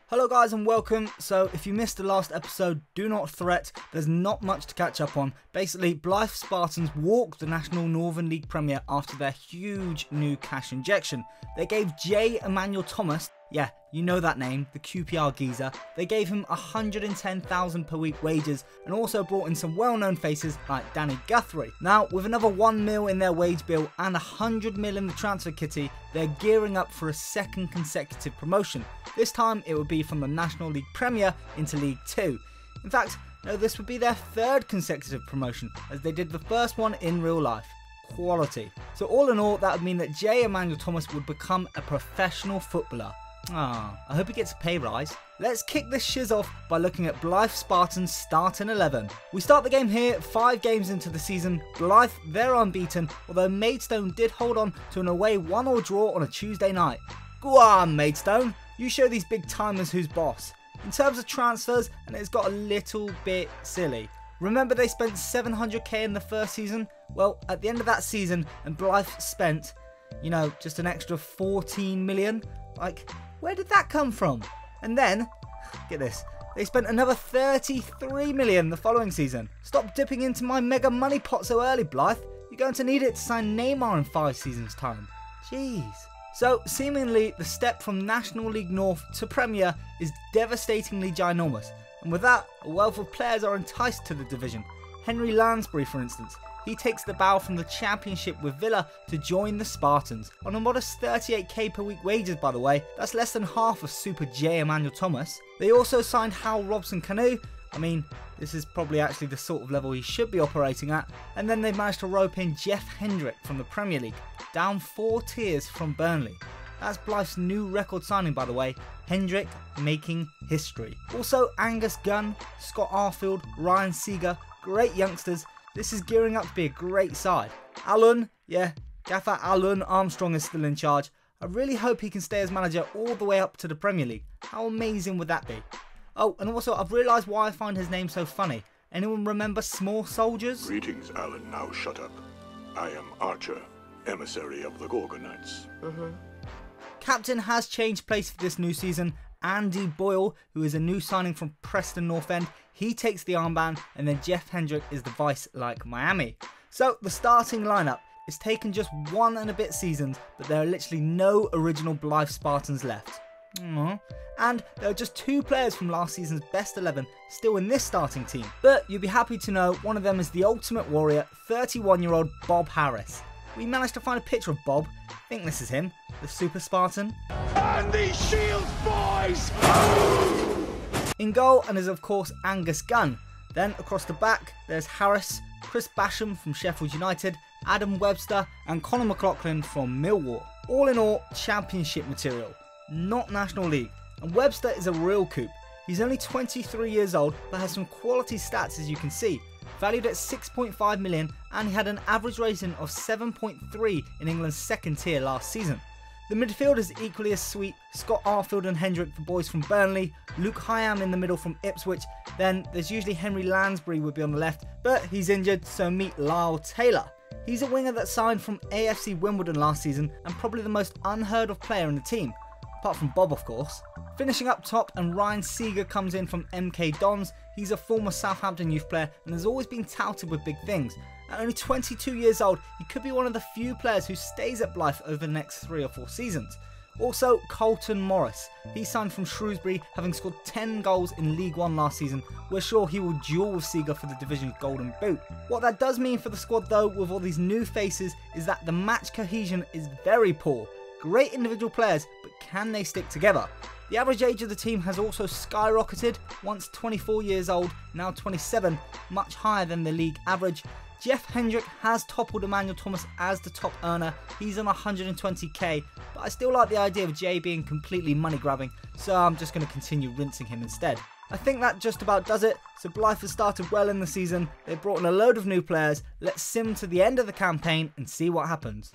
Hello guys and welcome. So if you missed the last episode, do not fret, there's not much to catch up on. Basically, Blyth Spartans walked the National Northern League Premier after their huge new cash injection. They gave J. Emmanuel Thomas, yeah, you know that name, the QPR geezer, they gave him £110,000 per week wages and also brought in some well-known faces like Danny Guthrie. Now, with another £1 million in their wage bill and £100 million in the transfer kitty, they're gearing up for a second consecutive promotion. This time it would be from the National League Premier into League 2. In fact, no, this would be their third consecutive promotion, as they did the first one in real life. Quality. So all in all, that would mean that J. Emmanuel Thomas would become a professional footballer. I hope he gets a pay rise. Let's kick this shiz off by looking at Blyth Spartans' starting 11. We start the game here, 5 games into the season. Blyth, they're unbeaten, although Maidstone did hold on to an away 1-1 draw on a Tuesday night. Go on, Maidstone, you show these big timers who's boss. In terms of transfers, and it's got a little bit silly. Remember they spent $700k in the first season? Well, at the end of that season, and Blyth spent, you know, just an extra 14 million. Like, where did that come from? And then, get this, they spent another 33 million the following season. Stop dipping into my mega money pot so early, Blyth. You're going to need it to sign Neymar in 5 seasons' time. Jeez. So, seemingly, the step from National League North to Premier is devastatingly ginormous. And with that, a wealth of players are enticed to the division. Henry Lansbury, for instance. He takes the bow from the Championship with Villa to join the Spartans. On a modest 38k per week wages, by the way. That's less than half of Super J. Emmanuel Thomas. They also signed Hal Robson-Kanu. I mean, this is probably actually the sort of level he should be operating at. And then they managed to rope in Jeff Hendrick from the Premier League, down 4 tiers from Burnley. That's Blyth's new record signing, by the way. Hendrick making history. Also Angus Gunn, Scott Arfield, Ryan Seeger, great youngsters. This is gearing up to be a great side. Alan, yeah, Gaffer Alan Armstrong is still in charge. I really hope he can stay as manager all the way up to the Premier League. How amazing would that be? Oh, and also I've realised why I find his name so funny. Anyone remember Small Soldiers? Greetings, Alan. Now shut up. I am Archer, emissary of the Gorgonites. Captain has changed place for this new season. Andy Boyle, who is a new signing from Preston North End, he takes the armband, and then Jeff Hendrick is the vice like Miami. So the starting lineup is taken just 1 and a bit seasons, but there are literally no original Blyth Spartans left. And there are just 2 players from last season's best 11 still in this starting team. But you'll be happy to know one of them is the ultimate warrior, 31-year-old Bob Harris. We managed to find a picture of Bob. I think this is him, the Super Spartan. And these shields, boys! In goal, and is of course Angus Gunn. Then across the back, there's Harris, Chris Basham from Sheffield United, Adam Webster and Conor McLaughlin from Millwall. All in all, Championship material, not National League. And Webster is a real coup. He's only 23 years old, but has some quality stats as you can see. Valued at 6.5 million, and he had an average rating of 7.3 in England's second tier last season. The midfield is equally as sweet. Scott Arfield and Hendrick, the boys from Burnley, Luke Hyam in the middle from Ipswich, then there's usually Henry Lansbury would be on the left, but he's injured, so meet Lyle Taylor. He's a winger that signed from AFC Wimbledon last season and probably the most unheard of player in the team, apart from Bob of course. Finishing up top, and Ryan Seeger comes in from MK Dons. He's a former Southampton youth player and has always been touted with big things. At only 22 years old, he could be one of the few players who stays at Blyth over the next 3 or 4 seasons. Also, Colton Morris. He signed from Shrewsbury, having scored 10 goals in League 1 last season. We're sure he will duel with Seeger for the division's golden boot. What that does mean for the squad though, with all these new faces, is that the match cohesion is very poor. Great individual players, but can they stick together? The average age of the team has also skyrocketed, once 24 years old, now 27, much higher than the league average. Jeff Hendrick has toppled Emmanuel Thomas as the top earner. He's on 120k, but I still like the idea of Jay being completely money grabbing, so I'm just going to continue rinsing him instead. I think that just about does it. So Blyth has started well in the season. They've brought in a load of new players. Let's sim to the end of the campaign and see what happens.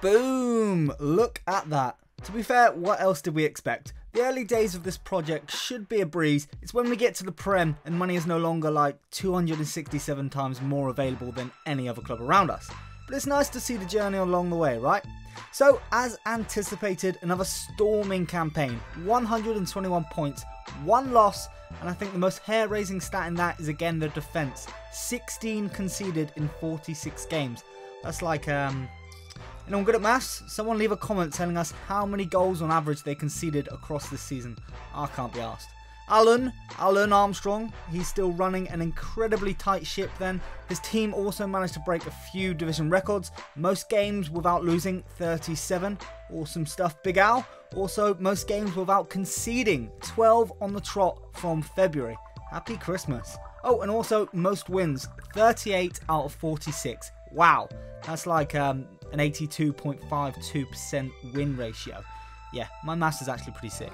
Boom! Look at that. To be fair, what else did we expect? The early days of this project should be a breeze. It's when we get to the Prem and money is no longer like 267 times more available than any other club around us. But it's nice to see the journey along the way, right? So, as anticipated, another storming campaign. 121 points, 1 loss, and I think the most hair-raising stat in that is again the defence. 16 conceded in 46 games. That's like, anyone good at maths? Someone leave a comment telling us how many goals on average they conceded across this season. I can't be asked. Alan Armstrong, he's still running an incredibly tight ship then. His team also managed to break a few division records. Most games without losing, 37. Awesome stuff, Big Al. Also, most games without conceding, 12 on the trot from February. Happy Christmas. Oh, and also most wins, 38 out of 46. Wow, that's like an 82.52% win ratio. Yeah, my maths is actually pretty sick.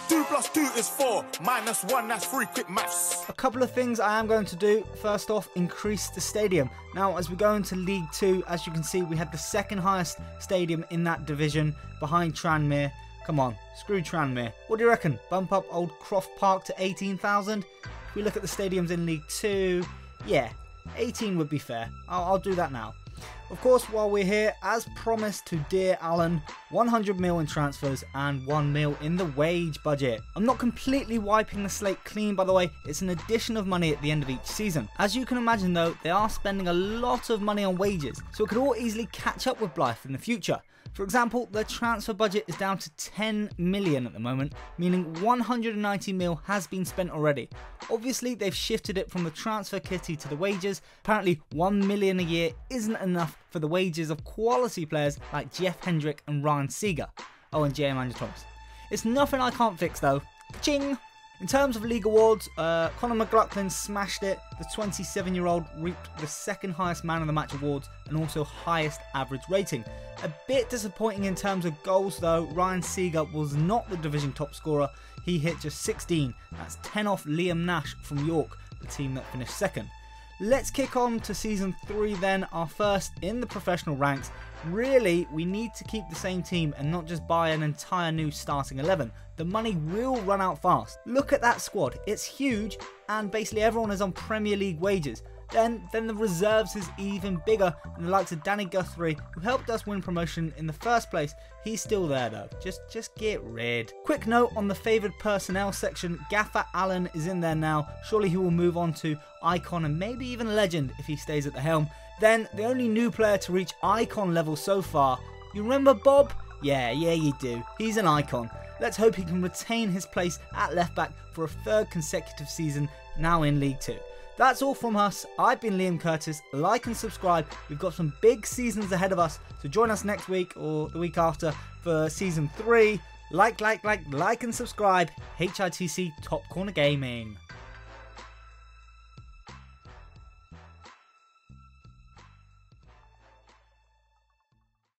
2 + 2 is 4, -1, that's 3, quick maths. A couple of things I am going to do. First off, increase the stadium. Now, as we go into League 2, as you can see, we had the second highest stadium in that division, behind Tranmere. Come on, screw Tranmere. What do you reckon? Bump up Old Croft Park to 18,000? If we look at the stadiums in League 2, yeah, 18 would be fair. I'll do that now. Of course, while we're here, as promised to dear Alan, 100 mil in transfers and 1 mil in the wage budget. I'm not completely wiping the slate clean, by the way. It's an addition of money at the end of each season. As you can imagine though, they are spending a lot of money on wages, so it could all easily catch up with Blyth in the future. For example, their transfer budget is down to 10 million at the moment, meaning 190 mil has been spent already. Obviously, they've shifted it from the transfer kitty to the wages. Apparently, 1 million a year isn't enough for the wages of quality players like Jeff Hendrick and Ryan Seeger. Oh, and J. Emmanuel Thomas. It's nothing I can't fix though. Ching! In terms of league awards, Conor McLaughlin smashed it. The 27-year-old reaped the second highest man of the match awards and also highest average rating. A bit disappointing in terms of goals though. Ryan Seeger was not the division top scorer. He hit just 16. That's 10 off Liam Nash from York, the team that finished second. Let's kick on to Season 3 then, our first in the professional ranks. Really, we need to keep the same team and not just buy an entire new starting 11. The money will run out fast. Look at that squad, it's huge and basically everyone is on Premier League wages. Then the reserves is even bigger, and the likes of Danny Guthrie, who helped us win promotion in the first place, he's still there though. Just get rid. Quick note on the favoured personnel section, Gaffer Allen is in there now. Surely he will move on to icon and maybe even legend if he stays at the helm. Then the only new player to reach icon level so far, you remember Bob? Yeah you do. He's an icon. Let's hope he can retain his place at left back for a 3rd consecutive season now in League 2. That's all from us. I've been Liam Curtis. Like and subscribe. We've got some big seasons ahead of us, so join us next week or the week after for Season 3. Like and subscribe. HITC Top Corner Gaming.